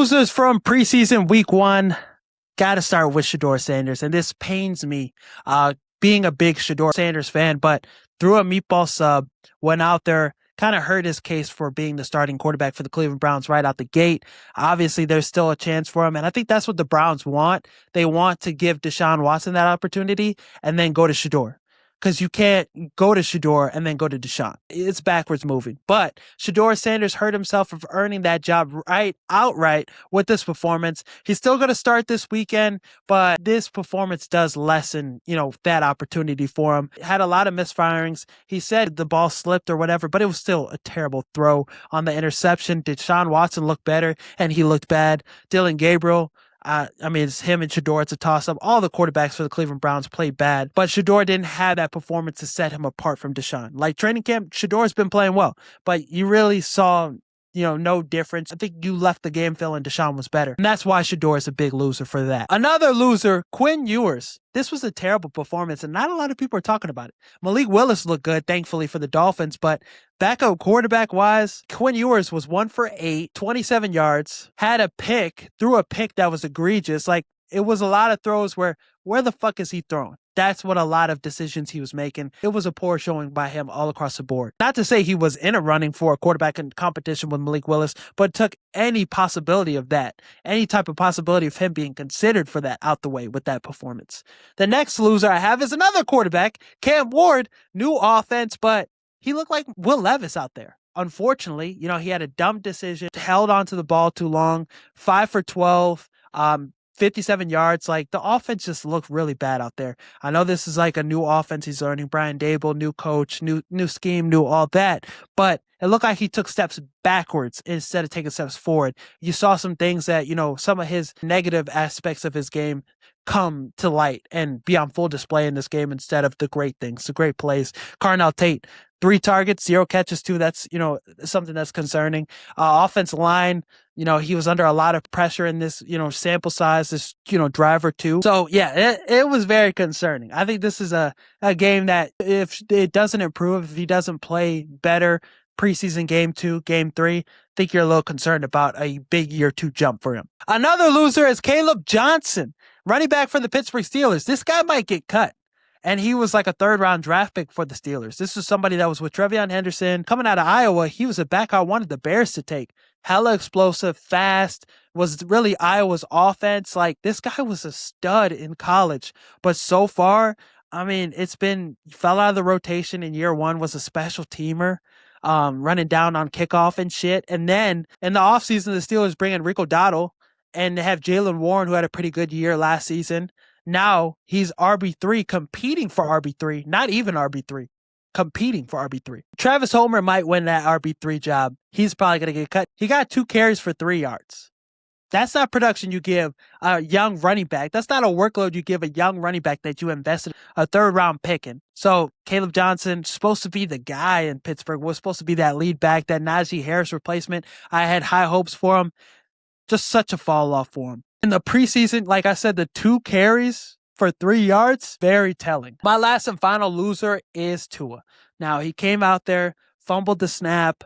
Losers from preseason week 1. Got to start with Shedeur Sanders. And this pains me being a big Shedeur Sanders fan, but threw a meatball sub, went out there, kind of hurt his case for being the starting quarterback for the Cleveland Browns right out the gate. Obviously, there's still a chance for him, and I think that's what the Browns want. They want to give Deshaun Watson that opportunity and then go to Shedeur. Because you can't go to Shedeur and then go to Deshaun. It's backwards moving. But Shedeur Sanders hurt himself of earning that job outright with this performance. He's still going to start this weekend, but this performance does lessen, that opportunity for him. Had a lot of misfirings. He said the ball slipped or whatever, but it was still a terrible throw on the interception. Deshaun Watson looked better, and he looked bad. Dylan Gabriel, it's him and Shedeur. It's a toss-up. All the quarterbacks for the Cleveland Browns played bad, but Shedeur didn't have that performance to set him apart from Deshaun. Like training camp, Shedeur's been playing well, but you really saw, no difference. I think you left the game feeling Deshaun was better, and that's why Shedeur is a big loser for that. Another loser, Quinn Ewers. This was a terrible performance, and not a lot of people are talking about it. Malik Willis looked good, thankfully, for the Dolphins, but backup quarterback-wise, Quinn Ewers was 1 for 8, 27 yards, had a pick, threw a pick that was egregious. Like, it was a lot of throws where the fuck is he throwing? That's what a lot of decisions he was making. It was a poor showing by him all across the board. Not to say he was in a running for a quarterback in competition with Malik Willis, but took any possibility of that, any type of possibility of him being considered for that out the way with that performance. The next loser I have is another quarterback, Cam Ward, new offense, but he looked like Will Levis out there. Unfortunately, he had a dumb decision, held onto the ball too long, 5 for 12, 57 yards. Like, the offense just looked really bad out there. I know this is like a new offense he's learning. Brian Dable, new coach, new scheme, new all that. But it looked like he took steps backwards instead of taking steps forward. You saw some things that, some of his negative aspects of his game come to light and be on full display in this game instead of the great things, the great plays. Carnell Tate, 3 targets, 0 catches too. That's, something that's concerning. Offensive line, he was under a lot of pressure in this, sample size, this, drive or two. So yeah, it was very concerning. I think this is a game that if it doesn't improve, if he doesn't play better preseason game 2, game 3, I think you're a little concerned about a big year 2 jump for him. Another loser is Kaleb Johnson, running back for the Pittsburgh Steelers. This guy might get cut. And he was like a 3rd-round draft pick for the Steelers. This is somebody that was with Trevion Henderson. Coming out of Iowa, he was a back I wanted the Bears to take. Hella explosive, fast, was really Iowa's offense. Like, this guy was a stud in college. But so far, fell out of the rotation in year 1, was a special teamer, running down on kickoff and shit. And then in the offseason, the Steelers bring in Rico Dottle and they have Jalen Warren, who had a pretty good year last season. Now he's RB3, competing for RB3, not even RB3, competing for RB3. Travis Homer might win that RB3 job. He's probably going to get cut. He got 2 carries for 3 yards. That's not production you give a young running back. That's not a workload you give a young running back that you invested a 3rd-round pick in. So Kaleb Johnson, supposed to be the guy in Pittsburgh, was supposed to be that lead back, that Najee Harris replacement. I had high hopes for him. Just such a fall off for him. In the preseason, like I said, the 2 carries for 3 yards, very telling. My last and final loser is Tua. Now, he came out there, fumbled the snap,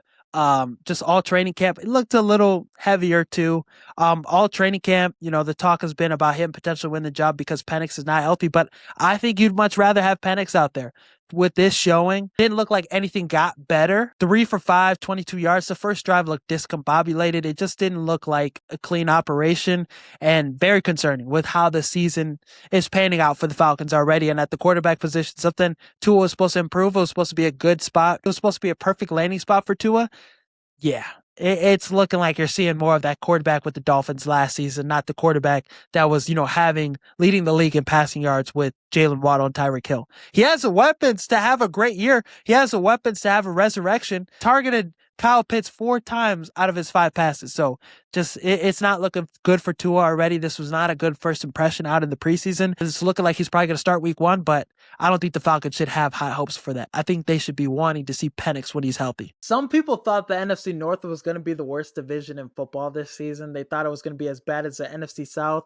just all training camp. It looked a little heavier too. All training camp, the talk has been about him potentially winning the job because Penix is not healthy, but I think you'd much rather have Penix out there. With this showing, didn't look like anything got better. 3 for 5, 22 yards. The first drive looked discombobulated. It just didn't look like a clean operation, and very concerning with how the season is panning out for the Falcons already. And at the quarterback position, something Tua was supposed to improve. It was supposed to be a good spot. It was supposed to be a perfect landing spot for Tua. Yeah. It's looking like you're seeing more of that quarterback with the Dolphins last season, not the quarterback that was, leading the league in passing yards with Jalen Waddle and Tyreek Hill. He has the weapons to have a great year. He has the weapons to have a resurrection. Targeted Kyle Pitts 4 times out of his 5 passes. So it's not looking good for Tua already. This was not a good first impression out of the preseason. It's looking like he's probably going to start week 1, but I don't think the Falcons should have high hopes for that. I think they should be wanting to see Penix when he's healthy. Some people thought the NFC North was going to be the worst division in football this season. They thought it was going to be as bad as the NFC South.